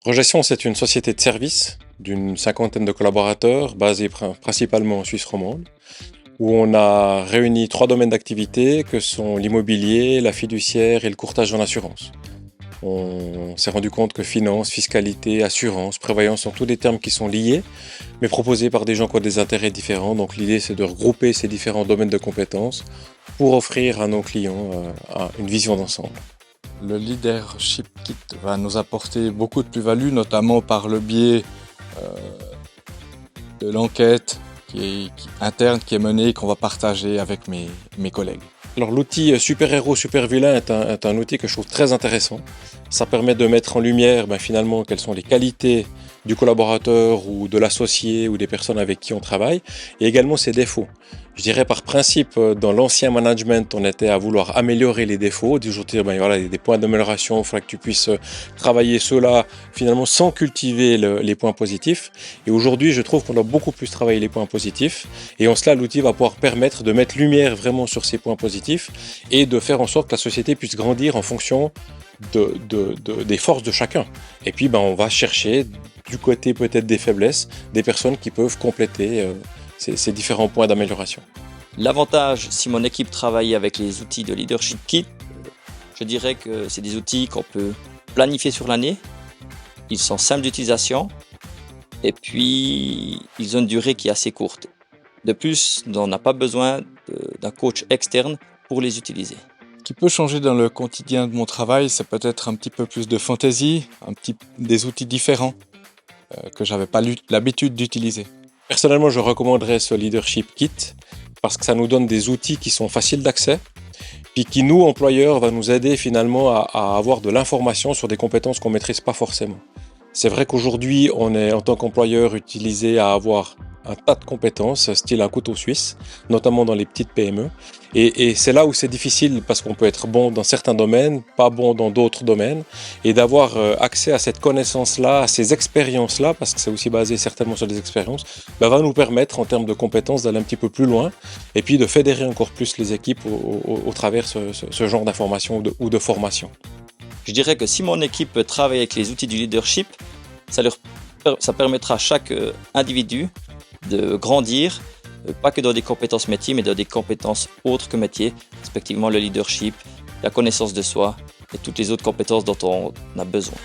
Progestion, c'est une société de services d'une cinquantaine de collaborateurs basée principalement en Suisse romande, où on a réuni trois domaines d'activité que sont l'immobilier, la fiduciaire et le courtage en assurance. On s'est rendu compte que finance, fiscalité, assurance, prévoyance sont tous des termes qui sont liés, mais proposés par des gens qui ont des intérêts différents. Donc l'idée, c'est de regrouper ces différents domaines de compétences pour offrir à nos clients une vision d'ensemble. Le Leadership Kit va nous apporter beaucoup de plus-value, notamment par le biais de l'enquête interne qui est menée et qu'on va partager avec mes collègues. Alors l'outil super-héros, super-vilain est un outil que je trouve très intéressant. Ça permet de mettre en lumière finalement quelles sont les qualités du collaborateur ou de l'associé ou des personnes avec qui on travaille et également ses défauts. Je dirais par principe, dans l'ancien management, on était à vouloir améliorer les défauts, toujours dire voilà, il y a des points d'amélioration, il faudra que tu puisses travailler ceux-là finalement sans cultiver les points positifs. Et aujourd'hui, je trouve qu'on doit beaucoup plus travailler les points positifs et en cela, l'outil va pouvoir permettre de mettre lumière vraiment sur ces points positifs et de faire en sorte que la société puisse grandir en fonction des forces de chacun. Et puis, on va chercher du côté peut-être des faiblesses, des personnes qui peuvent compléter ces différents points d'amélioration. L'avantage, si mon équipe travaille avec les outils de Leadership Kit, je dirais que c'est des outils qu'on peut planifier sur l'année. Ils sont simples d'utilisation et puis ils ont une durée qui est assez courte. De plus, on n'a pas besoin d'un coach externe pour les utiliser. Ce qui peut changer dans le quotidien de mon travail, c'est peut-être un petit peu plus de fantaisie, des outils différents que je n'avais pas l'habitude d'utiliser. Personnellement, je recommanderais ce Leadership Kit parce que ça nous donne des outils qui sont faciles d'accès, puis qui, nous, employeurs, va nous aider finalement à avoir de l'information sur des compétences qu'on ne maîtrise pas forcément. C'est vrai qu'aujourd'hui, on est en tant qu'employeur utilisé à avoir un tas de compétences, style un couteau suisse, notamment dans les petites PME. Et c'est là où c'est difficile parce qu'on peut être bon dans certains domaines, pas bon dans d'autres domaines. Et d'avoir accès à cette connaissance-là, à ces expériences-là, parce que c'est aussi basé certainement sur des expériences, va nous permettre en termes de compétences d'aller un petit peu plus loin et puis de fédérer encore plus les équipes au travers ce genre d'informations ou de formation. Je dirais que si mon équipe peut travailler avec les outils du leadership, ça permettra à chaque individu de grandir, pas que dans des compétences métiers, mais dans des compétences autres que métiers, respectivement le leadership, la connaissance de soi et toutes les autres compétences dont on a besoin.